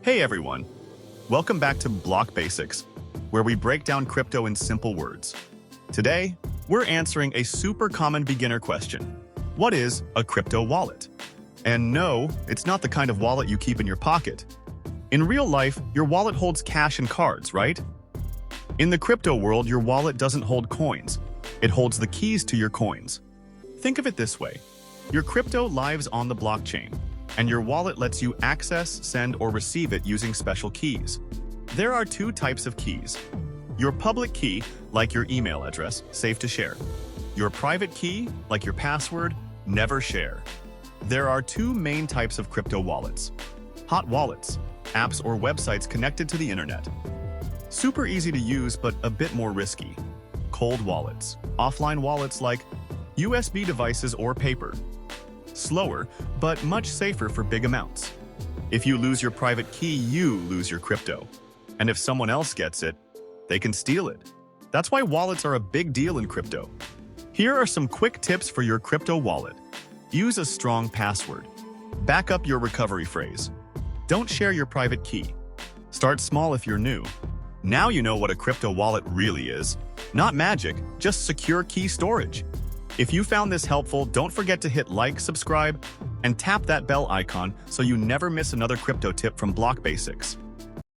Hey everyone, welcome back to Block Basics, where we break down crypto in simple words. Today, we're answering a super common beginner question. What is a crypto wallet? And no, it's not the kind of wallet you keep in your pocket. In real life, your wallet holds cash and cards, right? In the crypto world, your wallet doesn't hold coins. It holds the keys to your coins. Think of it this way. Your crypto lives on the blockchain, and your wallet lets you access, send, or receive it using special keys. There are two types of keys. Your public key, like your email address, safe to share. Your private key, like your password, never share. There are two main types of crypto wallets. Hot wallets, apps or websites connected to the internet. Super easy to use, but a bit more risky. Cold wallets, offline wallets like USB devices or paper. Slower, but much safer for big amounts. If you lose your private key, you lose your crypto. And if someone else gets it, they can steal it. That's why wallets are a big deal in crypto. Here are some quick tips for your crypto wallet. Use a strong password. Back up your recovery phrase. Don't share your private key. Start small if you're new. Now you know what a crypto wallet really is. Not magic, just secure key storage. If you found this helpful, don't forget to hit like, subscribe, and tap that bell icon so you never miss another crypto tip from Block Basics.